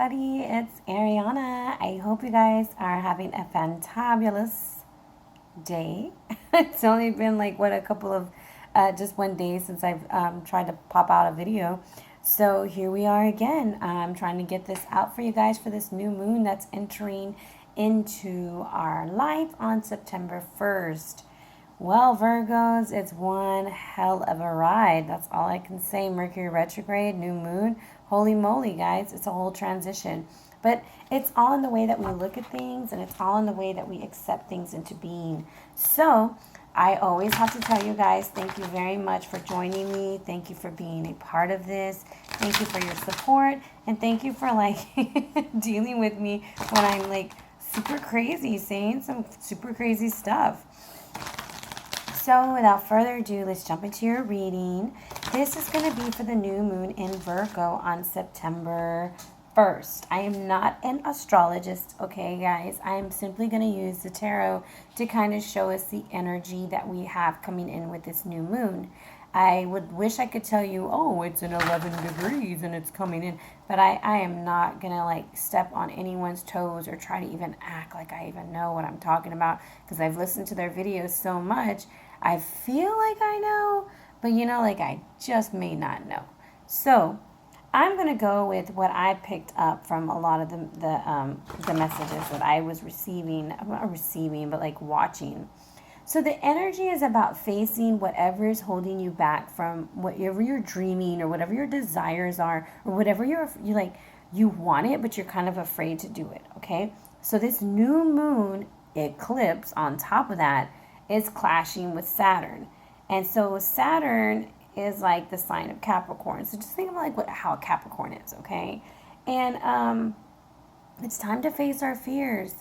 everybody, it's Ariana. I hope you guys are having a fantabulous day. It's only been like a couple of just one day since I've tried to pop out a video. So here we are again. I'm trying to get this out for you guys for this new moon that's entering into our life on September 1st. Well, Virgos, it's one hell of a ride. That's all I can say. Mercury retrograde, new moon. Holy moly, guys. It's a whole transition. But it's all in the way that we look at things, and it's all in the way that we accept things into being. So I always have to tell you guys, thank you very much for joining me. Thank you for being a part of this. Thank you for your support. And thank you for dealing with me when I'm super crazy, saying some super crazy stuff. So without further ado, let's jump into your reading. This is going to be for the new moon in Virgo on September 1st. I am not an astrologist, okay, guys? I am simply going to use the tarot to kind of show us the energy that we have coming in with this new moon. I would wish I could tell you, oh, it's in 11 degrees and it's coming in. But I am not going to step on anyone's toes or try to even act like I even know what I'm talking about. Because I've listened to their videos so much. I feel like I know, but I just may not know. So I'm going to go with what I picked up from a lot of the messages that I was receiving. Not receiving, but watching. So the energy is about facing whatever is holding you back from whatever you're dreaming or whatever your desires are or whatever you want it, but you're kind of afraid to do it, okay? So this new moon eclipse on top of that is clashing with Saturn. And so Saturn is the sign of Capricorn. So just think about how Capricorn is, okay? And it's time to face our fears.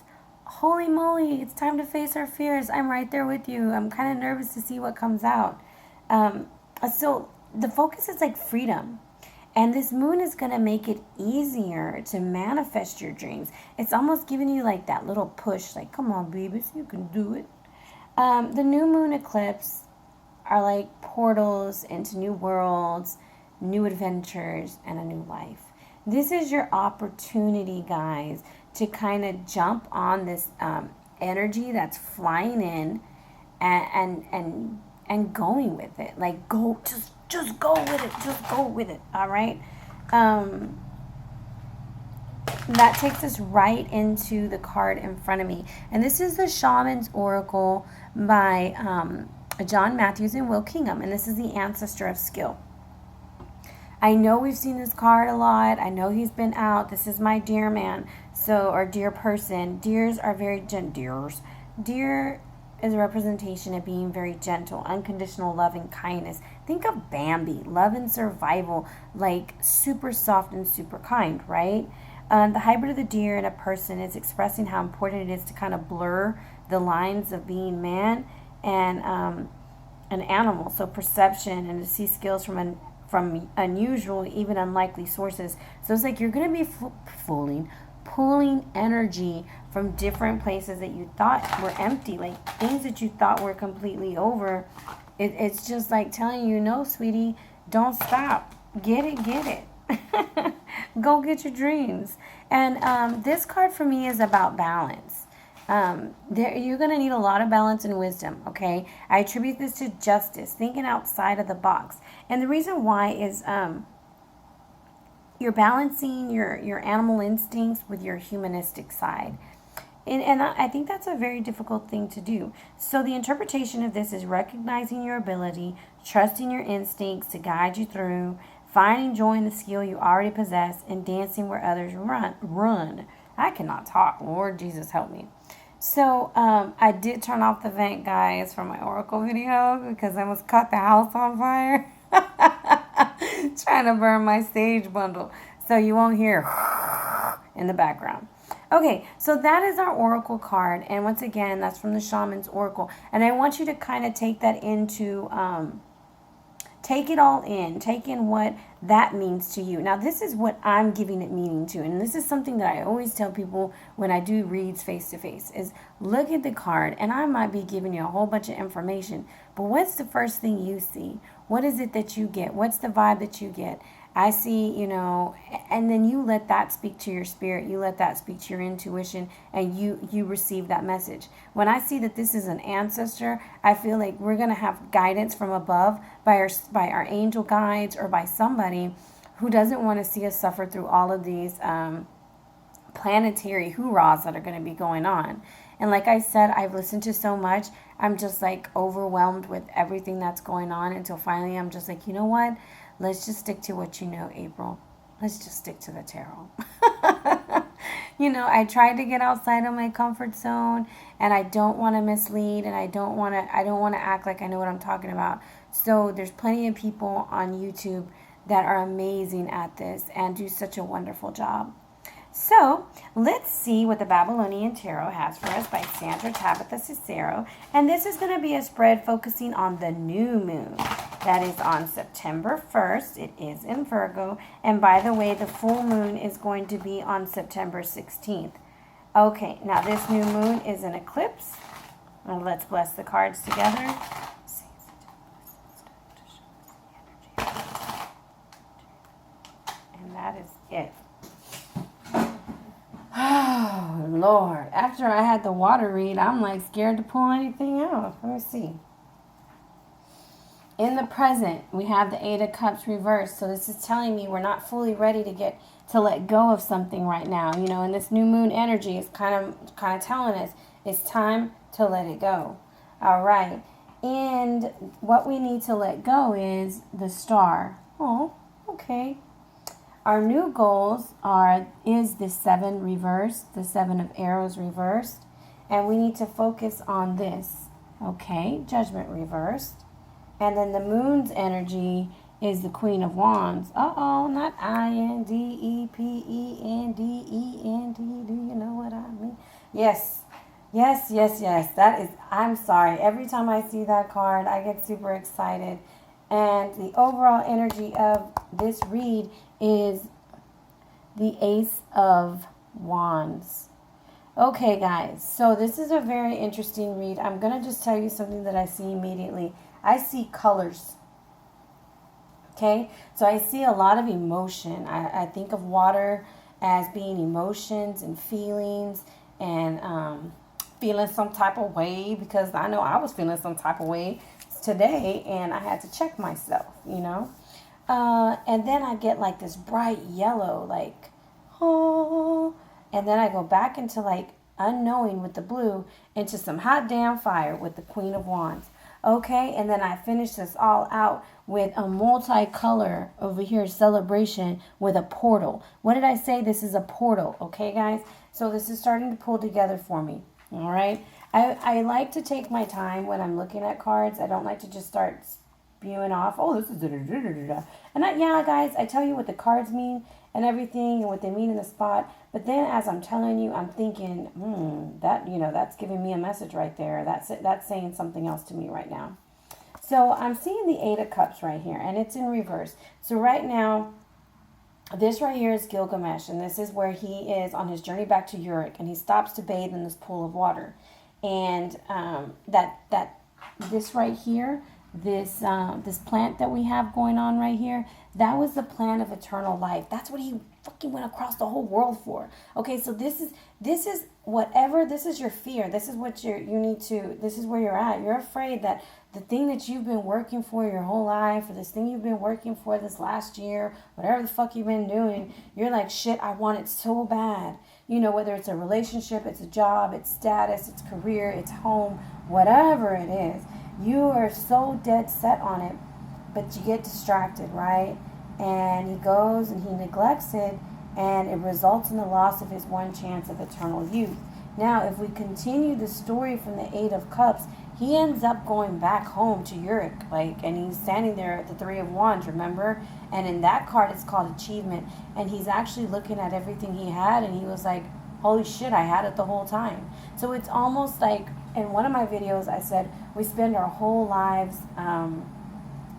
Holy moly, it's time to face our fears. I'm right there with you. I'm kind of nervous to see what comes out. So the focus is freedom. And this moon is going to make it easier to manifest your dreams. It's almost giving you that little push, come on, babies, you can do it. The new moon eclipse are portals into new worlds, new adventures, and a new life. This is your opportunity, guys, to kind of jump on this energy that's flying in and going with it. Just go with it. Just go with it. All right. That takes us right into the card in front of me. And this is the Shaman's Oracle by John Matthews and Will Kingham. And this is the Ancestor of Skill. I know we've seen this card a lot. I know he's been out. This is my deer man, or deer person. Deers are very gentle. Deer is a representation of being very gentle, unconditional love and kindness. Think of Bambi, love and survival, super soft and super kind, right? The hybrid of the deer and a person is expressing how important it is to kind of blur the lines of being man and an animal. So perception and to see skills from unusual, even unlikely sources. So it's you're going to be pulling energy from different places that you thought were empty, things that you thought were completely over. It's just telling you, no, sweetie, don't stop. Get it. Go get your dreams. And this card for me is about balance. You're going to need a lot of balance and wisdom, okay? I attribute this to justice, thinking outside of the box. And the reason why is you're balancing your animal instincts with your humanistic side. And I think that's a very difficult thing to do. So the interpretation of this is recognizing your ability, trusting your instincts to guide you through, finding joy in the skill you already possess, and dancing where others run. I cannot talk. Lord Jesus, help me. So I did turn off the vent, guys, from my Oracle video because I almost caught the house on fire. Trying to burn my sage bundle. So you won't hear in the background. Okay, so that is our Oracle card. And once again, that's from the Shaman's Oracle. And I want you to kind of take that into... take it all in. Take in what that means to you. Now, this is what I'm giving it meaning to. And this is something that I always tell people when I do reads face-to-face is look at the card. And I might be giving you a whole bunch of information. But what's the first thing you see? What is it that you get? What's the vibe that you get? I see, and then you let that speak to your spirit. You let that speak to your intuition, and you receive that message. When I see that this is an ancestor, I feel like we're going to have guidance from above by our angel guides or by somebody who doesn't want to see us suffer through all of these planetary hoorahs that are going to be going on. And like I said, I've listened to so much. I'm just like overwhelmed with everything that's going on until finally I'm just like, you know what? Let's just stick to what you know, April. Let's just stick to the tarot. I tried to get outside of my comfort zone, and I don't want to mislead, and I don't want to act like I know what I'm talking about. So there's plenty of people on YouTube that are amazing at this and do such a wonderful job. So let's see what the Babylonian Tarot has for us by Sandra Tabitha Cicero. And this is going to be a spread focusing on the new moon. That is on September 1st. It is in Virgo. And by the way, the full moon is going to be on September 16th. Okay, now this new moon is an eclipse. And let's bless the cards together. And that is it. Oh, Lord. After I had the water read, I'm like scared to pull anything out. Let me see. In the present, we have the Eight of Cups reversed. So this is telling me we're not fully ready to let go of something right now. And this new moon energy is kind of telling us it's time to let it go. All right. And what we need to let go is the star. Oh, okay. Our new goals is the 7 reversed, the 7 of arrows reversed, and we need to focus on this. Okay, Judgment reversed. And then the moon's energy is the Queen of Wands. Uh-oh, not INDEPENDEND. Do you know what I mean? Yes. That is, I'm sorry. Every time I see that card, I get super excited. And the overall energy of this read is the Ace of Wands. Okay, guys, so this is a very interesting read. I'm going to just tell you something that I see immediately. I see colors. Okay, so I see a lot of emotion. I think of water as being emotions and feelings and feeling some type of way, because I know I was feeling some type of way today and I had to check myself, and then I get like this bright yellow, like, oh, and then I go back into like unknowing with the blue into some hot damn fire with the Queen of Wands. Okay, and then I finish this all out with a multicolor over here celebration with a portal. What did I say? This is a portal, okay, guys? So this is starting to pull together for me, all right? I like to take my time when I'm looking at cards. I don't like to just start spewing off, oh, this is da-da-da-da-da-da. And yeah, guys, I tell you what the cards mean and everything and what they mean in the spot. But then as I'm telling you, I'm thinking, that's giving me a message right there. That's saying something else to me right now. So I'm seeing the Eight of Cups right here, and it's in reverse. So right now, this right here is Gilgamesh, and this is where he is on his journey back to Uruk, and he stops to bathe in this pool of water. And this right here, this plant that we have going on right here, that was the plant of eternal life. That's what he fucking went across the whole world for. Okay, so this is whatever, this is your fear. This is what this is where you're at. You're afraid that the thing that you've been working for your whole life, or this thing you've been working for this last year, whatever the fuck you've been doing, you're like, shit, I want it so bad. Whether it's a relationship, it's a job, it's status, it's career, it's home, whatever it is. You are so dead set on it, but you get distracted, right? And he goes and he neglects it, and it results in the loss of his one chance of eternal youth. Now, if we continue the story from the Eight of Cups, he ends up going back home to Uruk, and he's standing there at the Three of Wands, remember? And in that card, it's called Achievement, and he's actually looking at everything he had, and he was like, holy shit, I had it the whole time. So it's almost like, in one of my videos, I said, we spend our whole lives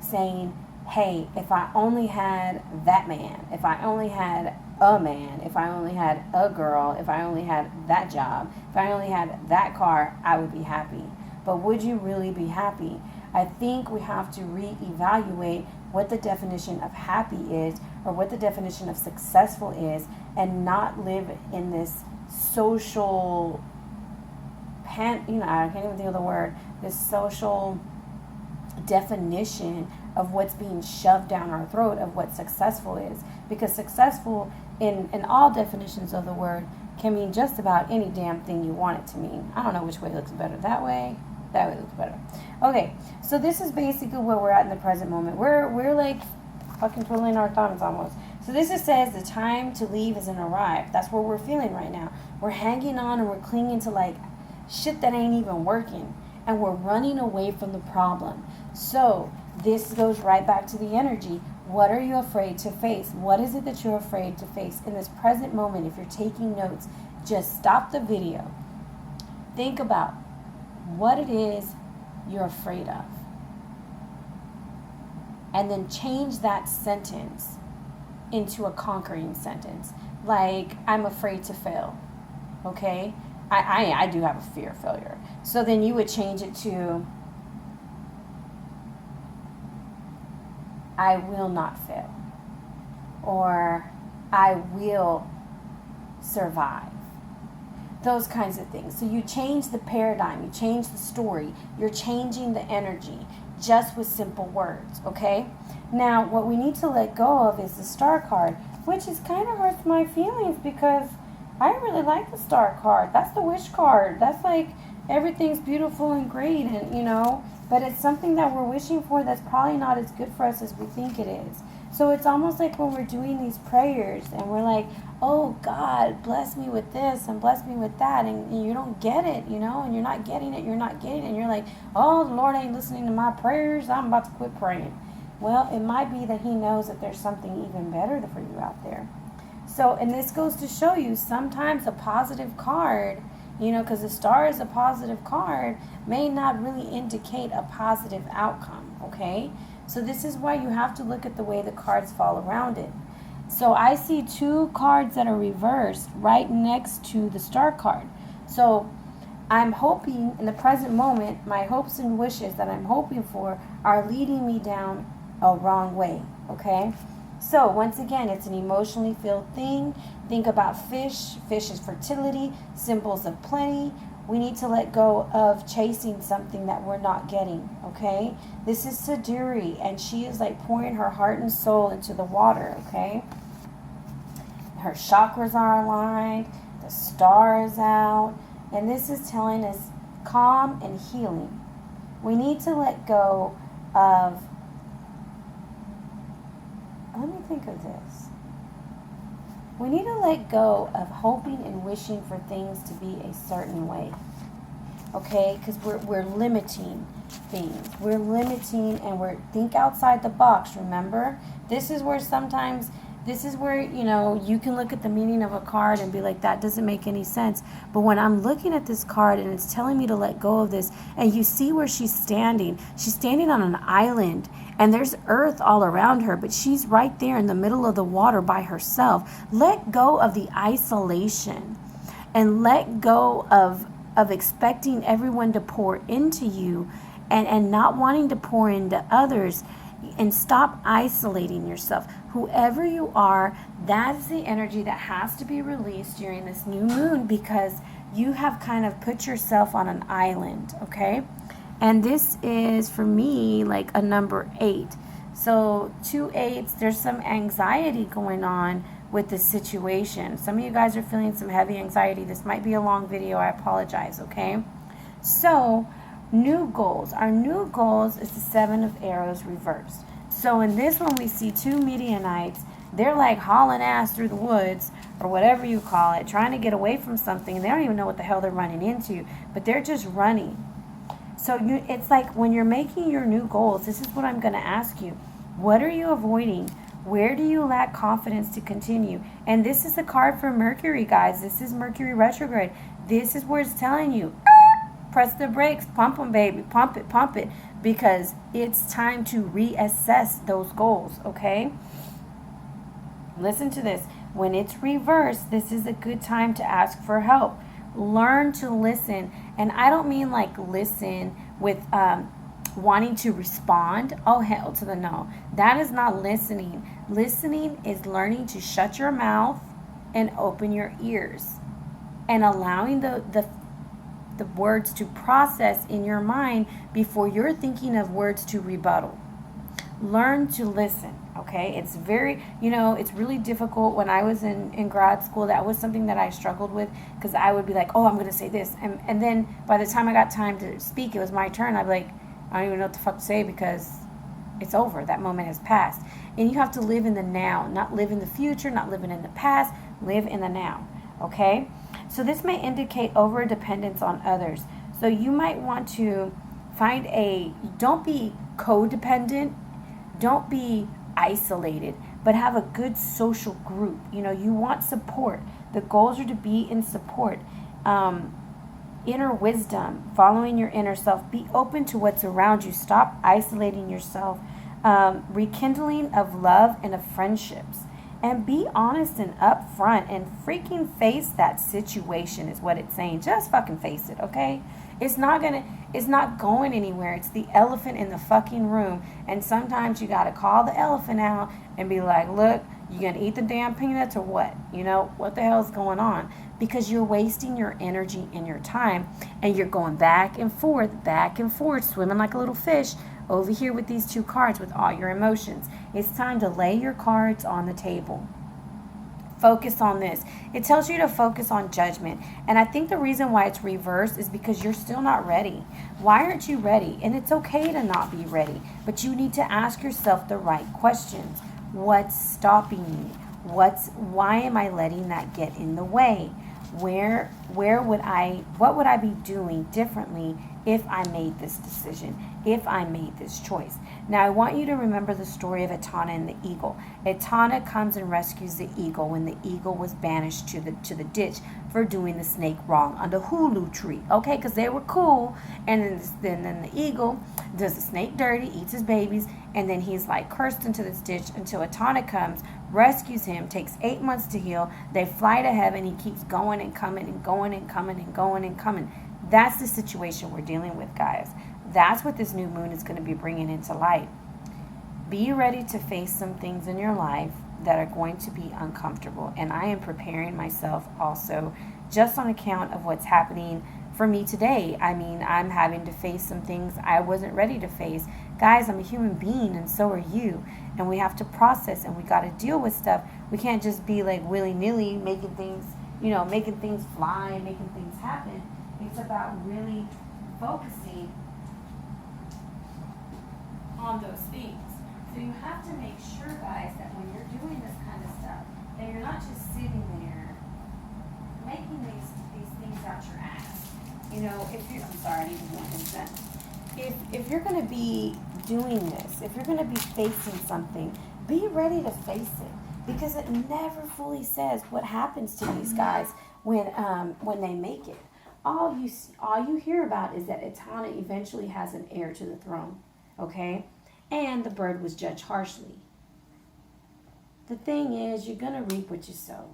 saying, hey, if I only had that man, if I only had a man, if I only had a girl, if I only had that job, if I only had that car, I would be happy. But would you really be happy? I think we have to reevaluate what the definition of happy is, or what the definition of successful is, and not live in this social I can't even think of the word, this social definition of what's being shoved down our throat of what successful is. Because successful in all definitions of the word can mean just about any damn thing you want it to mean. I don't know which way looks better. That way looks better. Okay, so this is basically where we're at in the present moment. We're like fucking twiddling our thumbs almost. So this says the time to leave hasn't arrived. That's what we're feeling right now. We're hanging on and we're clinging to like shit that ain't even working, and we're running away from the problem. So this goes right back to the energy. What are you afraid to face? What is it that you're afraid to face in this present moment? If you're taking notes, just stop the video. Think about what it is you're afraid of, and then change that sentence into a conquering sentence. Like, I'm afraid to fail. Okay? I do have a fear of failure. So then you would change it to, I will not fail. Or, I will survive. Those kinds of things. So you change the paradigm, you change the story, you're changing the energy just with simple words, okay? Now, what we need to let go of is the star card, which is kind of hurts my feelings because I really like the star card. That's the wish card. That's like everything's beautiful and great, and but it's something that we're wishing for that's probably not as good for us as we think it is. So it's almost like when we're doing these prayers and we're like, oh God, bless me with this and bless me with that, and you don't get it, and you're not getting it, and you're like, oh, the Lord ain't listening to my prayers, I'm about to quit praying. Well, it might be that he knows that there's something even better for you out there. So, and this goes to show you sometimes a positive card, because the star is a positive card, may not really indicate a positive outcome, okay? So this is why you have to look at the way the cards fall around it. So I see two cards that are reversed right next to the star card. So I'm hoping in the present moment, my hopes and wishes that I'm hoping for are leading me down a wrong way, okay? So once again, it's an emotionally filled thing. Think about fish. Fish is fertility, symbols of plenty. We need to let go of chasing something that we're not getting, okay? This is Saduri, and she is like pouring her heart and soul into the water, okay? Her chakras are aligned, the star is out, and this is telling us calm and healing. We need to let go of, let me think of this. We need to let go of hoping and wishing for things to be a certain way. Okay? Because we're limiting things. We're limiting, and think outside the box, remember? This is where you can look at the meaning of a card and be like, that doesn't make any sense. But when I'm looking at this card and it's telling me to let go of this, and you see where she's standing on an island, and there's earth all around her, but she's right there in the middle of the water by herself. Let go of the isolation, and let go of expecting everyone to pour into you, and not wanting to pour into others. And stop isolating yourself. Whoever you are, that is the energy that has to be released during this new moon, because you have kind of put yourself on an island, okay? And this is, for me, like a number 8. So 2 8s, there's some anxiety going on with this situation. Some of you guys are feeling some heavy anxiety. This might be a long video. I apologize, okay? So new goals. Our new goals is the 7 of arrows reversed. So in this one, we see 2 Midianites. They're like hauling ass through the woods, or whatever you call it, trying to get away from something. They don't even know what the hell they're running into, but they're just running. So it's like when you're making your new goals, this is what I'm going to ask you. What are you avoiding? Where do you lack confidence to continue? And this is the card for Mercury, guys. This is Mercury retrograde. This is where it's telling you, press the brakes, pump them, baby, pump it, because it's time to reassess those goals, okay? Listen to this. When it's reversed, this is a good time to ask for help. Learn to listen. And I don't mean like listen with wanting to respond. Oh, hell to the no. That is not listening. Listening is learning to shut your mouth and open your ears and allowing the words to process in your mind before you're thinking of words to rebuttal. Learn to listen. Okay, it's very, it's really difficult. When I was in grad school, that was something that I struggled with, because I would be like, oh, I'm going to say this. And then by the time I got time to speak, it was my turn. I'd be like, I don't even know what the fuck to say, because it's over. That moment has passed. And you have to live in the now, not live in the future, not living in the past, live in the now. Okay? So this may indicate over dependence on others. So you might want to don't be codependent, don't be isolated, but have a good social group. You want support. The goals are to be in support. Inner wisdom, following your inner self. Be open to what's around you. Stop isolating yourself. Rekindling of love and of friendships. And be honest and upfront and freaking face that situation is what it's saying. Just fucking face it, okay? It's not going anywhere. It's the elephant in the fucking room. And sometimes you gotta call the elephant out and be like, look, you gonna eat the damn peanuts or what? What the hell's going on? Because you're wasting your energy and your time, and you're going back and forth, swimming like a little fish over here with these two cards with all your emotions. It's time to lay your cards on the table. Focus on this. It tells you to focus on judgment. And I think the reason why it's reversed is because you're still not ready. Why aren't you ready? And it's okay to not be ready, but you need to ask yourself the right questions. What's stopping me? Why am I letting that get in the way? What would I be doing differently if I made this decision, if I made this choice? Now, I want you to remember the story of Etana and the eagle. Etana comes and rescues the eagle when the eagle was banished to the ditch for doing the snake wrong on the hulu tree. Okay, because they were cool. And then the eagle does the snake dirty, eats his babies, and then he's like cursed into this ditch until Etana comes, rescues him, takes 8 months to heal. They fly to heaven. He keeps going and coming and going and coming and going and coming. That's the situation we're dealing with, guys. That's what this new moon is going to be bringing into light. Be ready to face some things in your life that are going to be uncomfortable. And I am preparing myself also just on account of what's happening for me today. I mean, I'm having to face some things I wasn't ready to face. Guys, I'm a human being, and so are you. And we have to process, and we got to deal with stuff. We can't just be like willy-nilly making things fly, making things happen. It's about really focusing on those things. So you have to make sure, guys, that when you're doing this kind of stuff, that you're not just sitting there making these things out your ass. I'm sorry, I need to want incense. If you're going to be doing this, if you're going to be facing something, be ready to face it, because it never fully says what happens to these guys when they make it. All you hear about is that Etana eventually has an heir to the throne, okay? And the bird was judged harshly. The thing is, you're going to reap what you sow.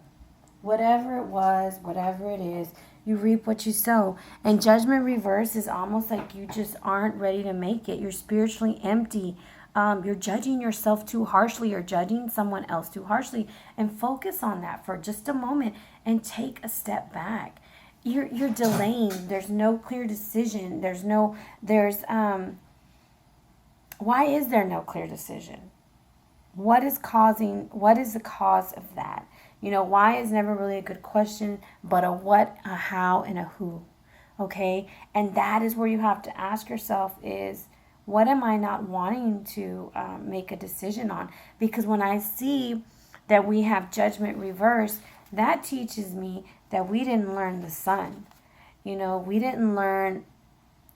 Whatever it was, whatever it is, you reap what you sow. And judgment reverse is almost like you just aren't ready to make it. You're spiritually empty. You're judging yourself too harshly. You're judging someone else too harshly. And focus on that for just a moment and take a step back. You're delaying. There's no clear decision. Why is there no clear decision? What is the cause of that? Why is never really a good question, but a what, a how, and a who. Okay? And that is where you have to ask yourself is, what am I not wanting to make a decision on? Because when I see that we have judgment reversed, that teaches me that we didn't learn the sun. We didn't learn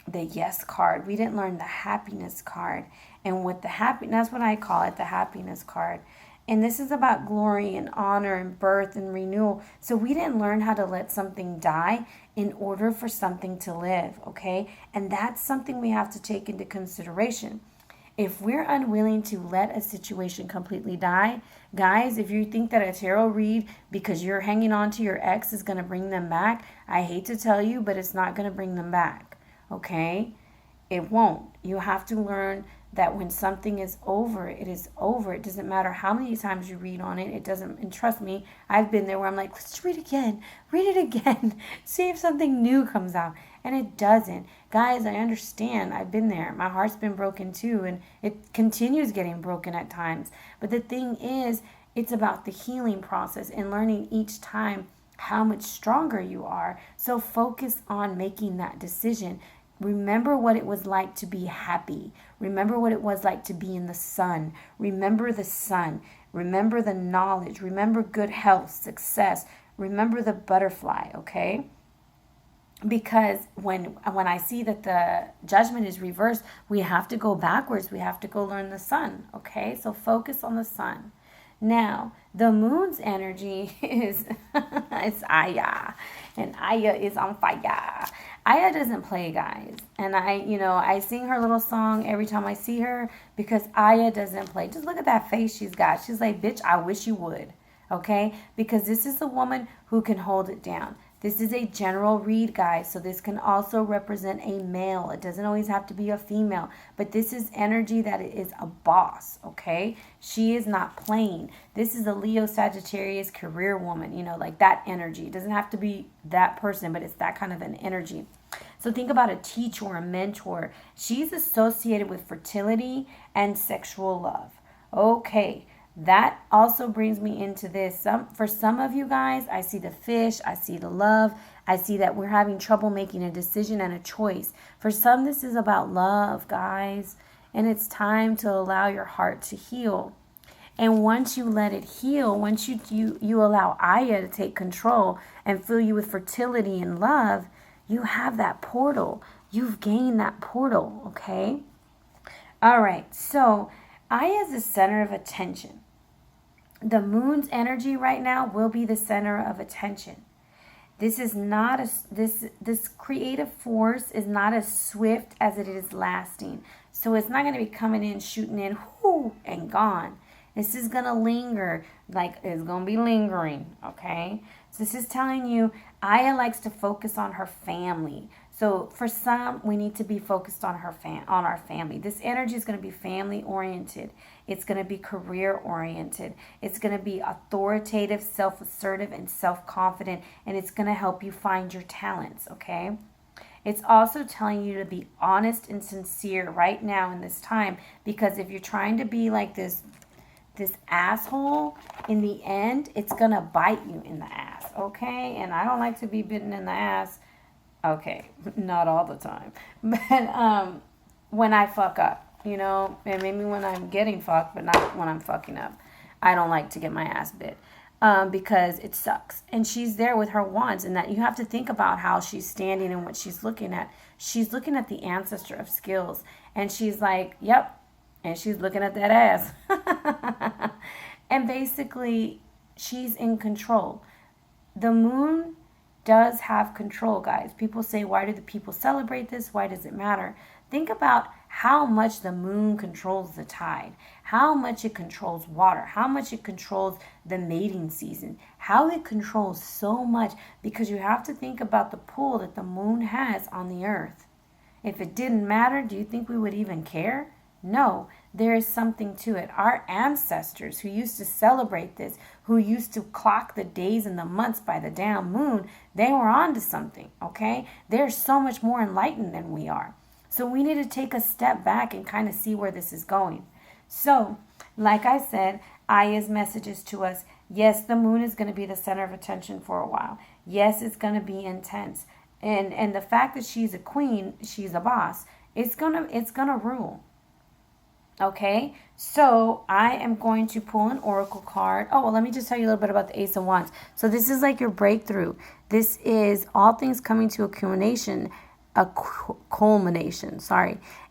the yes card. We didn't learn the happiness card. And with that's what I call it, the happiness card. And this is about glory and honor and birth and renewal. So we didn't learn how to let something die in order for something to live, okay? And that's something we have to take into consideration. If we're unwilling to let a situation completely die, guys, if you think that a tarot read because you're hanging on to your ex is going to bring them back, I hate to tell you, but it's not going to bring them back, okay? It won't. You have to learn that when something is over, it is over. It doesn't matter how many times you read on it. It doesn't, and trust me, I've been there where I'm like, let's read again, read it again, see if something new comes out. And it doesn't. Guys, I understand. I've been there. My heart's been broken too, and it continues getting broken at times. But the thing is, it's about the healing process and learning each time how much stronger you are. So focus on making that decision. Remember what it was like to be happy. Remember what it was like to be in the sun. Remember the sun. Remember the knowledge. Remember good health, success. Remember the butterfly, okay? Because when I see that the judgment is reversed, we have to go backwards. We have to go learn the sun, okay? So focus on the sun. Now, the moon's energy is it's Aya, and Aya is on fire. Aya doesn't play, guys, and I sing her little song every time I see her because Aya doesn't play. Just look at that face she's got. She's like, bitch, I wish you would, okay? Because this is a woman who can hold it down. This is a general read, guys, so this can also represent a male. It doesn't always have to be a female, but this is energy that is a boss, okay? She is not playing. This is a Leo Sagittarius career woman, like that energy. It doesn't have to be that person, but it's that kind of an energy. So think about a teacher or a mentor. She's associated with fertility and sexual love. Okay. That also brings me into this. For some of you guys, I see the fish, I see the love, I see that we're having trouble making a decision and a choice. For some, this is about love, guys, and it's time to allow your heart to heal. And once you let it heal, once you allow Aya to take control and fill you with fertility and love, you have that portal. You've gained that portal, okay? All right, so Aya is the center of attention. The moon's energy right now will be the center of attention. This is not this creative force is not as swift as it is lasting. So it's not going to be coming in, shooting in, whoo, and gone. This is going to linger, like it's going to be lingering, okay? So this is telling you Aya likes to focus on her family. So for some, we need to be focused on our family. This energy is going to be family oriented. It's going to be career oriented. It's going to be authoritative, self-assertive, and self-confident. And it's going to help you find your talents, okay? It's also telling you to be honest and sincere right now in this time. Because if you're trying to be like this asshole, in the end, it's going to bite you in the ass, okay? And I don't like to be bitten in the ass. Okay, not all the time. But when I fuck up, and maybe when I'm getting fucked, but not when I'm fucking up. I don't like to get my ass bit because it sucks. And she's there with her wands, and that you have to think about how she's standing and what she's looking at. She's looking at the ancestor of skills, and she's like, yep, and she's looking at that ass. And basically, she's in control. The moon does have control, guys. People say, why do the people celebrate this? Why does it matter? Think about how much the moon controls the tide, how much it controls water, how much it controls the mating season, how it controls so much, because you have to think about the pull that the moon has on the earth. If it didn't matter, do you think we would even care? No, there is something to it. Our ancestors who used to celebrate this, who used to clock the days and the months by the damn moon, they were onto something, okay? They're so much more enlightened than we are. So we need to take a step back and kind of see where this is going. So, like I said, Aya's message is to us, yes, the moon is going to be the center of attention for a while. Yes, it's going to be intense. And the fact that she's a queen, she's a boss, it's gonna rule. Okay, so I am going to pull an oracle card. Oh, well, let me just tell you a little bit about the Ace of Wands. So this is like your breakthrough. This is all things coming to a culmination,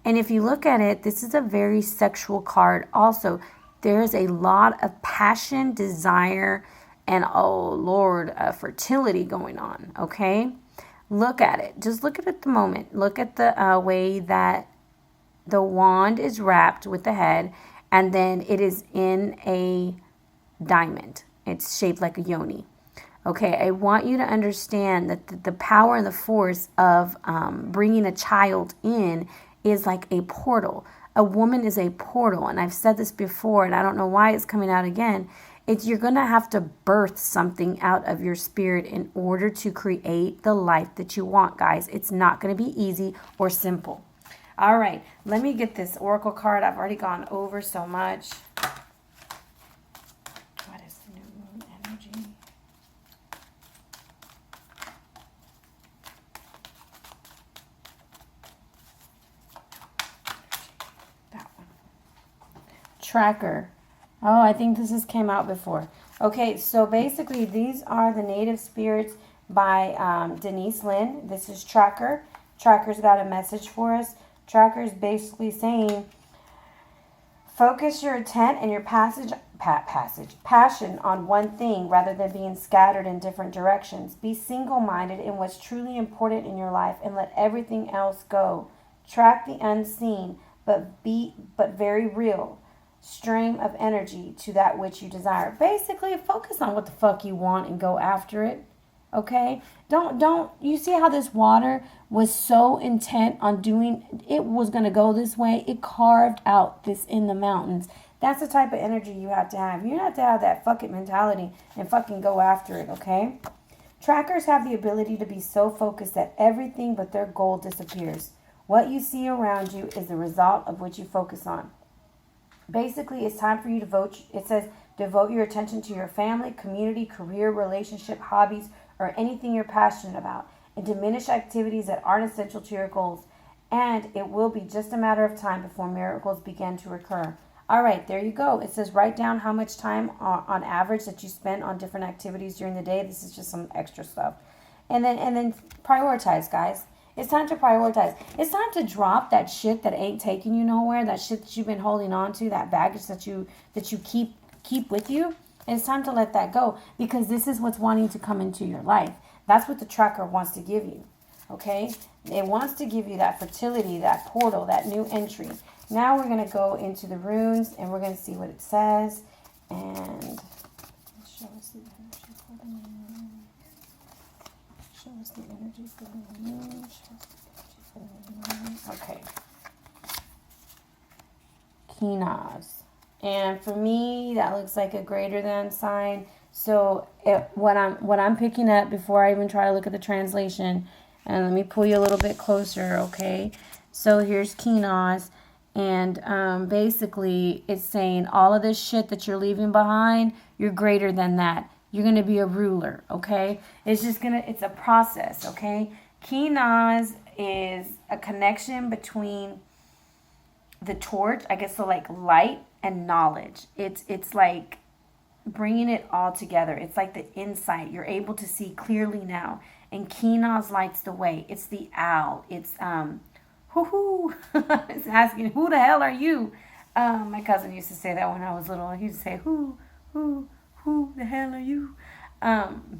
And if you look at it, this is a very sexual card. Also, there's a lot of passion, desire, and, oh, Lord, fertility going on, okay? Look at it. Just look at it at the moment. Look at the way that the wand is wrapped with the head, and then it is in a diamond. It's shaped like a yoni. Okay, I want you to understand that the power and the force of bringing a child in is like a portal. A woman is a portal. And I've said this before, and I don't know why it's coming out again. You're going to have to birth something out of your spirit in order to create the life that you want, guys. It's not going to be easy or simple. All right, let me get this oracle card. I've already gone over so much. What is the new moon energy? That one. Tracker. Oh, I think this came out before. Okay, so basically these are the native spirits by Denise Lynn. This is Tracker. Tracker's got a message for us. Tracker's basically saying, focus your intent and your passion on one thing rather than being scattered in different directions. Be single-minded in what's truly important in your life and let everything else go. Track the unseen, but very real stream of energy to that which you desire. Basically, focus on what the fuck you want and go after it. Okay? Don't you see how this water was so intent on doing it was going to go this way? It carved out this in the mountains. That's the type of energy you have to have. You have to have that fuck it mentality and fucking go after it, okay? Trackers have the ability to be so focused that everything but their goal disappears. What you see around you is the result of what you focus on. Basically, it's time for you to vote. It says devote your attention to your family, community, career, relationship, hobbies, or anything you're passionate about, and diminish activities that aren't essential to your goals. And it will be just a matter of time before miracles begin to occur. All right, there you go. It says write down how much time on average that you spend on different activities during the day. This is just some extra stuff. And then prioritize, guys. It's time to prioritize. It's time to drop that shit that ain't taking you nowhere, that shit that you've been holding on to, that baggage that you keep with you. It's time to let that go, because this is what's wanting to come into your life. That's what the tracker wants to give you. Okay? It wants to give you that fertility, that portal, that new entry. Now we're going to go into the runes and we're going to see what it says. And show us the energy for the moon. Show us the energy for the moon. Show us the energy for the moon. Okay. Kinas. And for me, that looks like a greater than sign. So what I'm picking up before I even try to look at the translation, and let me pull you a little bit closer, okay? So here's Kinas, and basically it's saying all of this shit that you're leaving behind, you're greater than that. You're going to be a ruler, okay? It's a process, okay? Kinas is a connection between the torch, I guess, so like light and knowledge. It's like bringing it all together. It's like the insight. You're able to see clearly now. And Kinas lights the way. It's the owl. It's hoo-hoo. It's asking, who the hell are you? My cousin used to say that when I was little. He used to say, who the hell are you?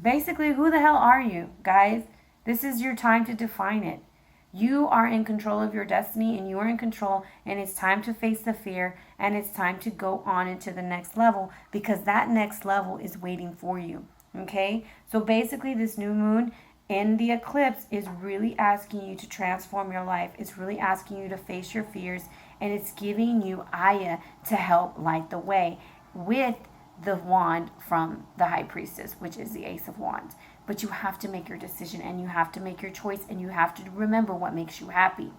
Basically, who the hell are you, guys? This is your time to define it. You are in control of your destiny, and you are in control, and it's time to face the fear, and it's time to go on into the next level, because that next level is waiting for you. Okay? So basically, this new moon in the eclipse is really asking you to transform your life. It's really asking you to face your fears, and it's giving you Aya to help light the way with the wand from the High Priestess, which is the Ace of Wands. But you have to make your decision, and you have to make your choice, and you have to remember what makes you happy.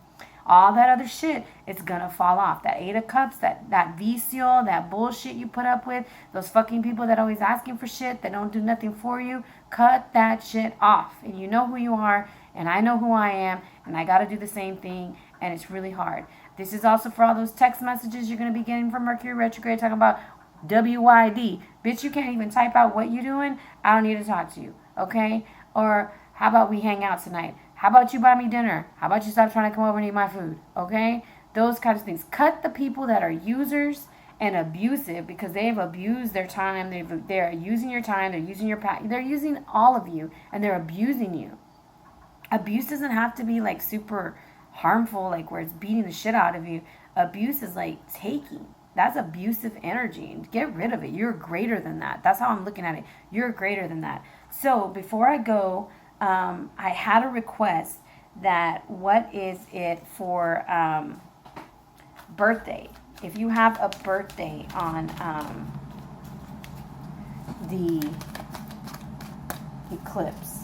All that other shit, it's gonna fall off. That 8 of Cups, that vicio, that bullshit you put up with, those fucking people that always asking for shit, that don't do nothing for you, cut that shit off. And you know who you are, and I know who I am, and I gotta do the same thing, and it's really hard. This is also for all those text messages you're gonna be getting from Mercury retrograde talking about WYD. Bitch, you can't even type out what you're doing. I don't need to talk to you. Okay? Or how about we hang out tonight? How about you buy me dinner? How about you stop trying to come over and eat my food? Okay? Those kinds of things. Cut the people that are users and abusive, because they've abused their time. They're using your time. They're using your they're using all of you, and they're abusing you. Abuse doesn't have to be like super harmful, like where it's beating the shit out of you. Abuse is like taking. That's abusive energy, and get rid of it. You're greater than that. That's how I'm looking at it. You're greater than that. So before I go, I had a request that what is it for birthday? If you have a birthday on the eclipse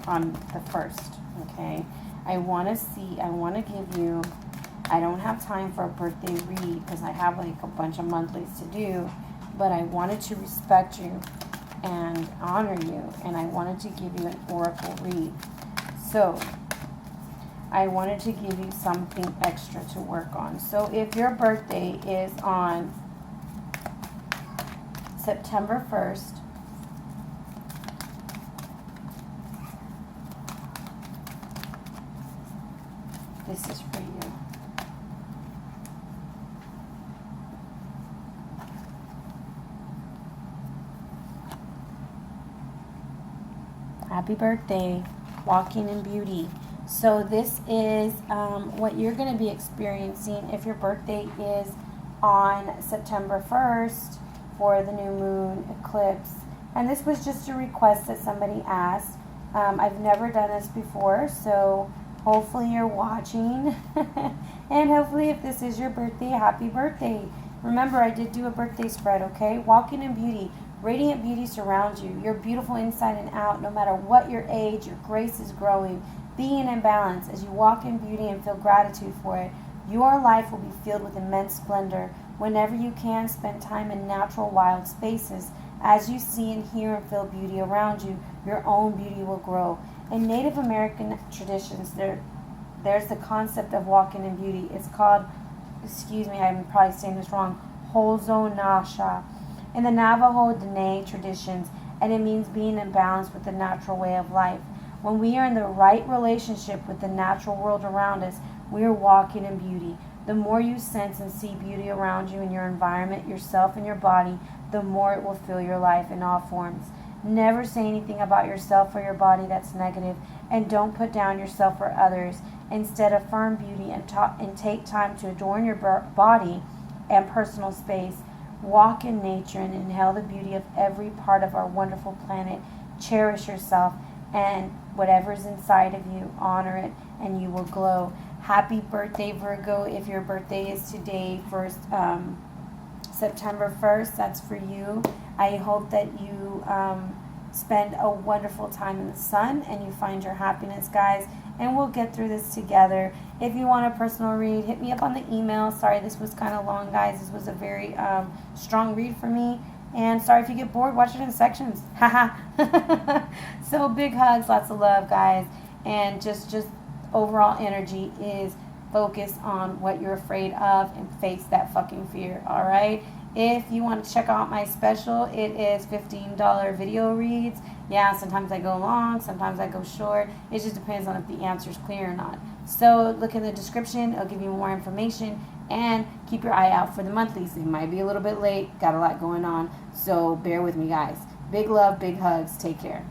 on the 1st, okay? I want to give you, I don't have time for a birthday read because I have like a bunch of monthlies to do, but I wanted to respect you and honor you, and I wanted to give you an oracle read. So I wanted to give you something extra to work on. So if your birthday is on September 1st, this is for you. Happy birthday, walking in beauty. So this is what you're going to be experiencing if your birthday is on September 1st for the new moon eclipse. And this was just a request that somebody asked. I've never done this before, so hopefully you're watching. And hopefully if this is your birthday, happy birthday. Remember, I did do a birthday spread, okay? Walking in beauty. Radiant beauty surrounds you. You're beautiful inside and out. No matter what your age, your grace is growing. Being in balance as you walk in beauty and feel gratitude for it. Your life will be filled with immense splendor. Whenever you can, spend time in natural wild spaces. As you see and hear and feel beauty around you, your own beauty will grow. In Native American traditions, there's the concept of walking in beauty. It's called, excuse me, I'm probably saying this wrong, Holzonasha. In the Navajo Dene traditions, and it means being in balance with the natural way of life. When we are in the right relationship with the natural world around us, we are walking in beauty. The more you sense and see beauty around you in your environment, yourself, and your body, the more it will fill your life in all forms. Never say anything about yourself or your body that's negative, and don't put down yourself or others. Instead, affirm beauty and take time to adorn your body and personal space. Walk in nature and inhale the beauty of every part of our wonderful planet. Cherish yourself and whatever's inside of you, honor it, and you will glow. Happy birthday, Virgo. If your birthday is today, September 1st, that's for you. I hope that you spend a wonderful time in the sun and you find your happiness, guys. And we'll get through this together. If you want a personal read, hit me up on the email. Sorry, this was kind of long, guys. This was a very strong read for me. And sorry if you get bored, watch it in sections. Haha. So big hugs, lots of love, guys. And just overall energy is focus on what you're afraid of and face that fucking fear, all right? If you want to check out my special, it is $15 video reads. Yeah, sometimes I go long, sometimes I go short. It just depends on if the answer is clear or not. So look in the description. It'll give you more information. And keep your eye out for the monthlies. They might be a little bit late. Got a lot going on. So bear with me, guys. Big love, big hugs. Take care.